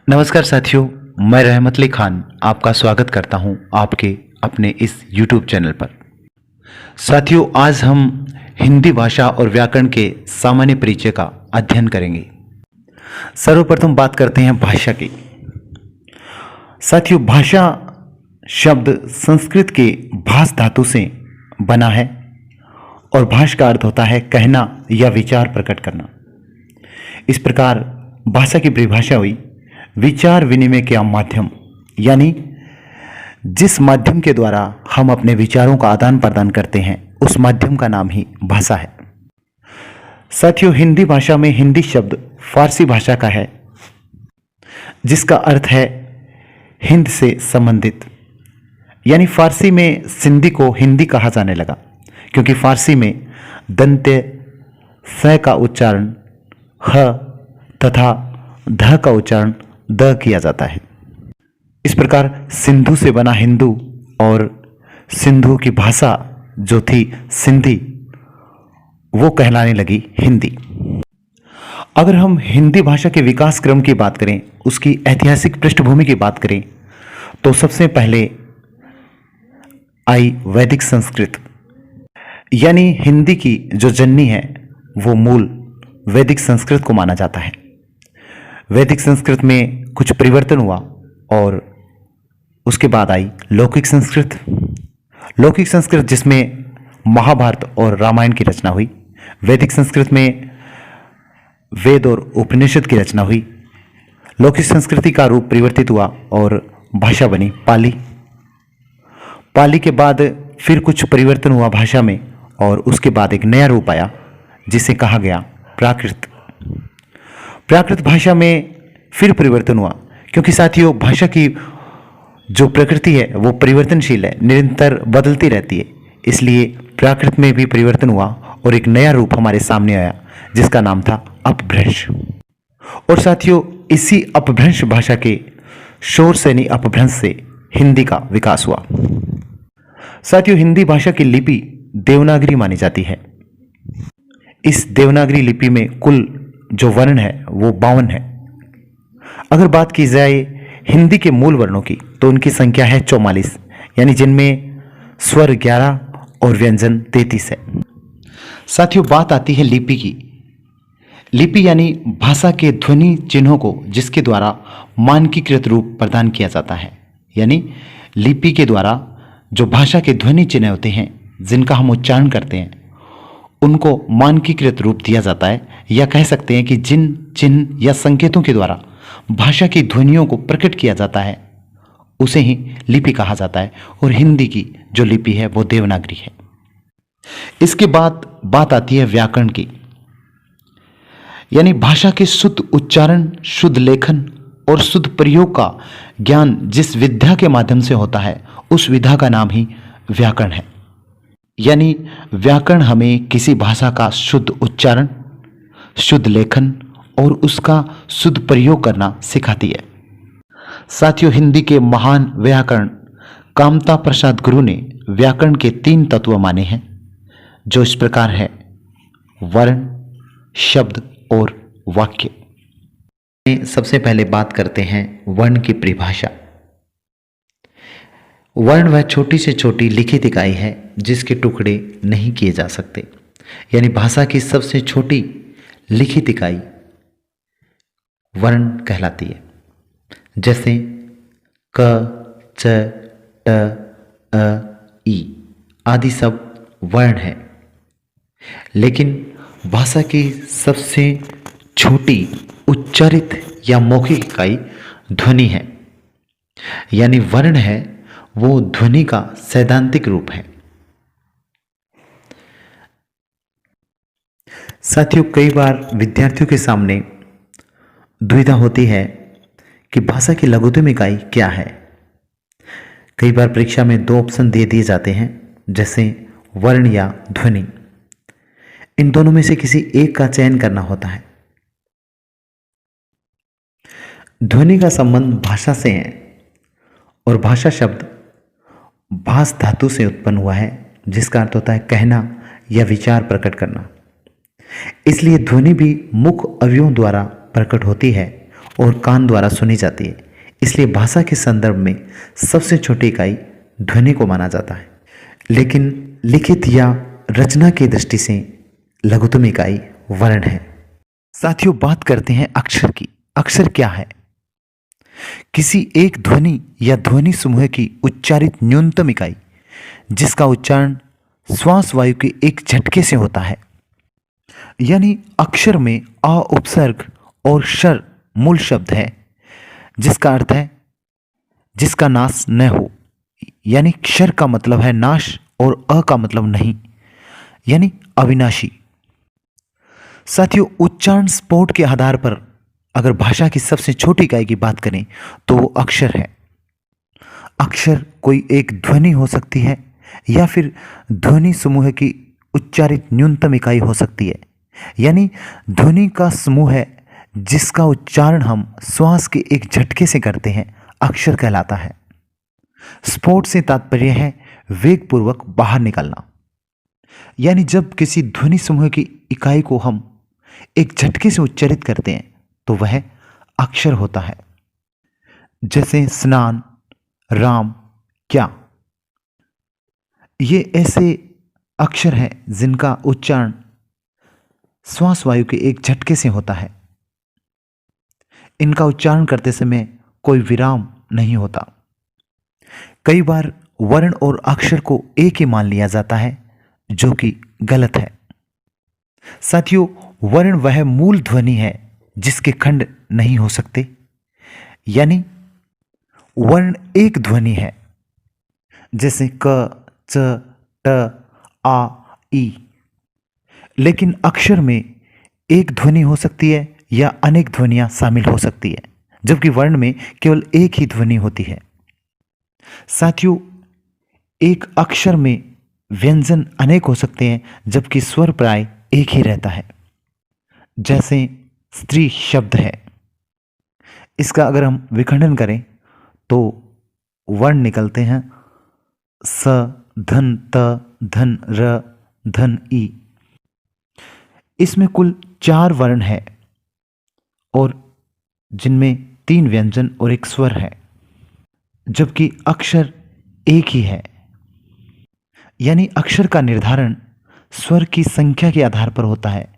नमस्कार साथियों, मैं रहमत अली खान आपका स्वागत करता हूं आपके अपने इस YouTube चैनल पर। साथियों, आज हम हिंदी भाषा और व्याकरण के सामान्य परिचय का अध्ययन करेंगे। सर्वप्रथम बात करते हैं भाषा की। साथियों, भाषा शब्द संस्कृत के भाष धातु से बना है और भाष का अर्थ होता है कहना या विचार प्रकट करना। इस प्रकार भाषा की परिभाषा हुई विचार विनिमय का माध्यम, यानी जिस माध्यम के द्वारा हम अपने विचारों का आदान प्रदान करते हैं उस माध्यम का नाम ही भाषा है। साथियों, हिंदी भाषा में हिंदी शब्द फारसी भाषा का है जिसका अर्थ है हिंद से संबंधित, यानी फारसी में सिंधी को हिंदी कहा जाने लगा क्योंकि फारसी में दंत्य स का उच्चारण ह तथा ध का उच्चारण द किया जाता है। इस प्रकार सिंधु से बना हिंदू और सिंधु की भाषा जो थी सिंधी, वो कहलाने लगी हिंदी। अगर हम हिंदी भाषा के विकास क्रम की बात करें, उसकी ऐतिहासिक पृष्ठभूमि की बात करें, तो सबसे पहले आई वैदिक संस्कृत, यानी हिंदी की जो जननी है वो मूल वैदिक संस्कृत को माना जाता है। वैदिक संस्कृत में कुछ परिवर्तन हुआ और उसके बाद आई लौकिक संस्कृत। लौकिक संस्कृत जिसमें महाभारत और रामायण की रचना हुई। वैदिक संस्कृत में वेद और उपनिषद की रचना हुई। लौकिक संस्कृति का रूप परिवर्तित हुआ और भाषा बनी पाली। पाली के बाद फिर कुछ परिवर्तन हुआ भाषा में और उसके बाद एक नया रूप आया जिसे कहा गया प्राकृत। प्राकृत भाषा में फिर परिवर्तन हुआ क्योंकि साथियों, भाषा की जो प्रकृति है वो परिवर्तनशील है, निरंतर बदलती रहती है। इसलिए प्राकृत में भी परिवर्तन हुआ और एक नया रूप हमारे सामने आया जिसका नाम था अपभ्रंश। और साथियों, इसी अपभ्रंश भाषा के शोर सैनी अपभ्रंश से हिंदी का विकास हुआ। साथियों, हिंदी भाषा की लिपि देवनागरी मानी जाती है। इस देवनागरी लिपि में कुल जो वर्ण है वो 52 है। अगर बात की जाए हिंदी के मूल वर्णों की तो उनकी संख्या है 44, यानी जिनमें स्वर 11 और व्यंजन 33 है। साथियों, बात आती है लिपि की। लिपि यानी भाषा के ध्वनि चिन्हों को जिसके द्वारा मानकीकृत रूप प्रदान किया जाता है, यानी लिपि के द्वारा जो भाषा के ध्वनि चिन्ह होते हैं जिनका हम उच्चारण करते हैं उनको मानकीकृत रूप दिया जाता है, या कह सकते हैं कि जिन चिन्ह या संकेतों के द्वारा भाषा की ध्वनियों को प्रकट किया जाता है उसे ही लिपि कहा जाता है। और हिंदी की जो लिपि है वो देवनागरी है। इसके बाद बात आती है व्याकरण की, यानी भाषा के शुद्ध उच्चारण, शुद्ध लेखन और शुद्ध प्रयोग का ज्ञान जिस विद्या के माध्यम से होता है उस विधा का नाम ही व्याकरण है। यानी व्याकरण हमें किसी भाषा का शुद्ध उच्चारण, शुद्ध लेखन और उसका शुद्ध प्रयोग करना सिखाती है। साथियों, हिंदी के महान व्याकरण कामता प्रसाद गुरु ने व्याकरण के 3 तत्व माने हैं जो इस प्रकार है: वर्ण, शब्द और वाक्य। सबसे पहले बात करते हैं वर्ण की परिभाषा। वर्ण वह छोटी से छोटी लिखित इकाई है जिसके टुकड़े नहीं किए जा सकते, यानी भाषा की सबसे छोटी लिखित इकाई वर्ण कहलाती है। जैसे क, च, ट, अ, ई आदि सब वर्ण है, लेकिन भाषा की सबसे छोटी उच्चारित या मौखिक इकाई ध्वनि है, यानी वर्ण है वो ध्वनि का सैद्धांतिक रूप है। साथियों, कई बार विद्यार्थियों के सामने दुविधा होती है कि भाषा की लघुत्तम इकाई क्या है। कई बार परीक्षा में 2 ऑप्शन दे दिए जाते हैं, जैसे वर्ण या ध्वनि। इन दोनों में से किसी एक का चयन करना होता है। ध्वनि का संबंध भाषा से है और भाषा शब्द भाष धातु से उत्पन्न हुआ है जिसका अर्थ होता है कहना या विचार प्रकट करना। इसलिए ध्वनि भी मुख अवयवों द्वारा प्रकट होती है और कान द्वारा सुनी जाती है। इसलिए भाषा के संदर्भ में सबसे छोटी इकाई ध्वनि को माना जाता है। लेकिन लिखित या रचना की दृष्टि से लघुतम इकाई वर्ण है। साथियों, बात करते हैं अक्षर की। अक्षर क्या है? किसी एक ध्वनि या ध्वनि समूह की उच्चारित न्यूनतम इकाई जिसका उच्चारण श्वास वायु के एक झटके से होता है। यानी अक्षर में अ उपसर्ग और शर मूल शब्द है, जिसका अर्थ है जिसका नाश न हो। यानी क्षर का मतलब है नाश और अ का मतलब नहीं, यानी अविनाशी। साथियों, उच्चारण स्फोट के आधार पर अगर भाषा की सबसे छोटी इकाई की बात करें तो वो अक्षर है। अक्षर कोई एक ध्वनि हो सकती है या फिर ध्वनि समूह की उच्चारित न्यूनतम इकाई हो सकती है। यानी ध्वनि का समूह है जिसका उच्चारण हम श्वास के एक झटके से करते हैं, अक्षर कहलाता है। स्फोट से तात्पर्य है वेगपूर्वक बाहर निकलना। यानी जब किसी ध्वनि समूह की इकाई को हम एक झटके से उच्चारित करते हैं तो वह अक्षर होता है। जैसे स्नान, राम, क्या, ये ऐसे अक्षर हैं जिनका उच्चारण श्वास वायु के एक झटके से होता है। इनका उच्चारण करते समय कोई विराम नहीं होता। कई बार वर्ण और अक्षर को एक ही मान लिया जाता है, जो कि गलत है। साथियों, वर्ण वह मूल ध्वनि है जिसके खंड नहीं हो सकते। यानी वर्ण एक ध्वनि है, जैसे क, च, ट, आ, ई। लेकिन अक्षर में एक ध्वनि हो सकती है या अनेक ध्वनियां शामिल हो सकती है, जबकि वर्ण में केवल एक ही ध्वनि होती है। साथियों, एक अक्षर में व्यंजन अनेक हो सकते हैं जबकि स्वर प्राय एक ही रहता है। जैसे स्त्री शब्द है, इसका अगर हम विखंडन करें तो वर्ण निकलते हैं स, धन, त, धन, र, धन, ई। इसमें कुल 4 वर्ण है और जिनमें 3 व्यंजन और एक स्वर है, जबकि अक्षर एक ही है। यानी अक्षर का निर्धारण स्वर की संख्या के आधार पर होता है,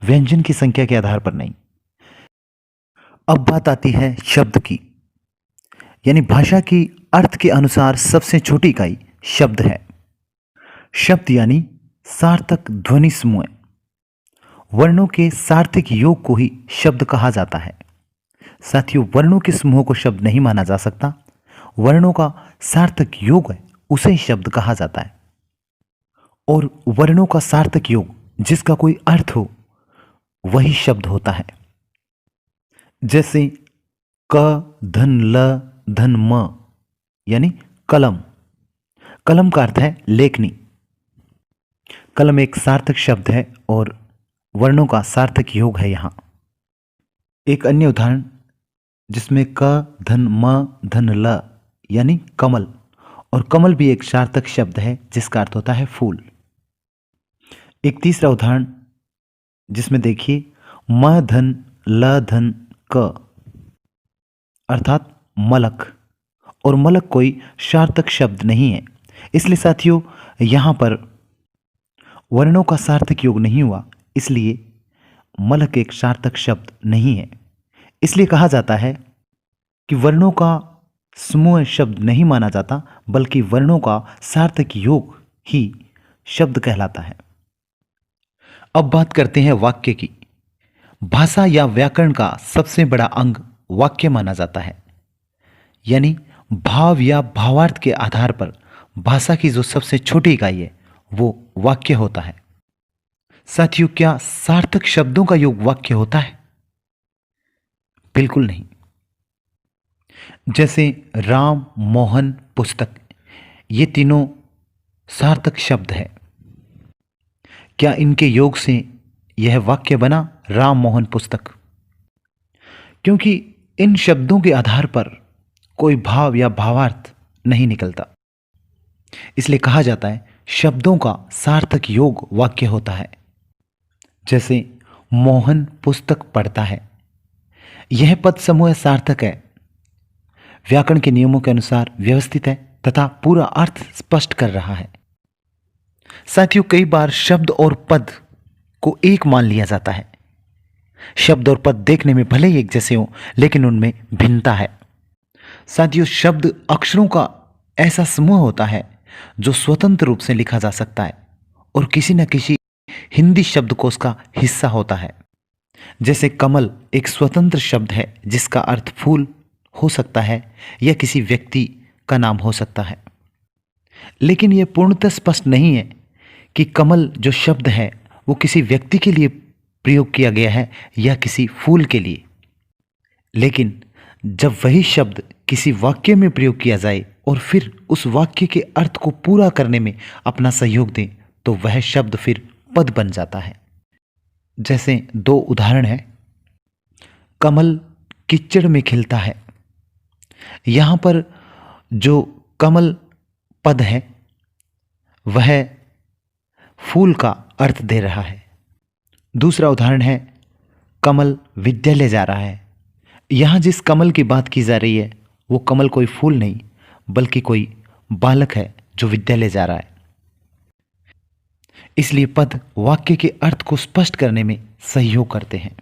व्यंजन की संख्या के आधार पर नहीं। अब बात आती है शब्द की। यानी भाषा की अर्थ के अनुसार सबसे छोटी इकाई शब्द है। शब्द यानी सार्थक ध्वनि समूह। वर्णों के सार्थक योग को ही शब्द कहा जाता है। साथियों, वर्णों के समूह को शब्द नहीं माना जा सकता। वर्णों का सार्थक योग है, उसे ही शब्द कहा जाता है। और वर्णों का सार्थक योग जिसका कोई अर्थ हो वही शब्द होता है। जैसे क, धन, ल, धन, म, यानी कलम। कलम का अर्थ है लेखनी। कलम एक सार्थक शब्द है और वर्णों का सार्थक योग है यहां। एक अन्य उदाहरण जिसमें क, धन, म, धन, ल, यानी कमल। और कमल भी एक सार्थक शब्द है जिसका अर्थ होता है फूल। एक तीसरा उदाहरण जिसमें देखिए म, धन, ल, धन, क, अर्थात मलक। और मलक कोई सार्थक शब्द नहीं है। इसलिए साथियों, यहां पर वर्णों का सार्थक योग नहीं हुआ, इसलिए मलक एक सार्थक शब्द नहीं है। इसलिए कहा जाता है कि वर्णों का समूह शब्द नहीं माना जाता, बल्कि वर्णों का सार्थक योग ही शब्द कहलाता है। अब बात करते हैं वाक्य की। भाषा या व्याकरण का सबसे बड़ा अंग वाक्य माना जाता है। यानी भाव या भावार्थ के आधार पर भाषा की जो सबसे छोटी इकाई है वो वाक्य होता है। साथियों, क्या सार्थक शब्दों का योग वाक्य होता है? बिल्कुल नहीं। जैसे राम, मोहन, पुस्तक, ये तीनों सार्थक शब्द है। क्या इनके योग से यह वाक्य बना राम, मोहन, पुस्तक? क्योंकि इन शब्दों के आधार पर कोई भाव या भावार्थ नहीं निकलता, इसलिए कहा जाता है शब्दों का सार्थक योग वाक्य होता है। जैसे मोहन पुस्तक पढ़ता है, यह पद समूह सार्थक है, व्याकरण के नियमों के अनुसार व्यवस्थित है तथा पूरा अर्थ स्पष्ट कर रहा है। साथियों, कई बार शब्द और पद को एक मान लिया जाता है। शब्द और पद देखने में भले ही एक जैसे हों, लेकिन उनमें भिन्नता है। साथियों, शब्द अक्षरों का ऐसा समूह होता है जो स्वतंत्र रूप से लिखा जा सकता है और किसी न किसी हिंदी शब्दकोश का हिस्सा होता है। जैसे कमल एक स्वतंत्र शब्द है जिसका अर्थ फूल हो सकता है या किसी व्यक्ति का नाम हो सकता है। लेकिन यह पूर्णतः स्पष्ट नहीं है कि कमल जो शब्द है वो किसी व्यक्ति के लिए प्रयोग किया गया है या किसी फूल के लिए। लेकिन जब वही शब्द किसी वाक्य में प्रयोग किया जाए और फिर उस वाक्य के अर्थ को पूरा करने में अपना सहयोग दें तो वह शब्द फिर पद बन जाता है। जैसे दो उदाहरण है। कमल कीचड़ में खिलता है। यहां पर जो कमल पद है वह फूल का अर्थ दे रहा है। दूसरा उदाहरण है, कमल विद्यालय जा रहा है। यहां जिस कमल की बात की जा रही है वो कमल कोई फूल नहीं बल्कि कोई बालक है जो विद्यालय जा रहा है। इसलिए पद वाक्य के अर्थ को स्पष्ट करने में सहयोग करते हैं।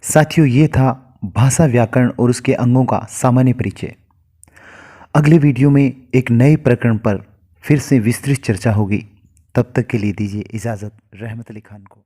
साथियों, ये था भाषा व्याकरण और उसके अंगों का सामान्य परिचय। अगले वीडियो में एक नए प्रकरण पर फिर से विस्तृत चर्चा होगी। तब तक के लिए दीजिए इजाज़त रहमत अली खान को।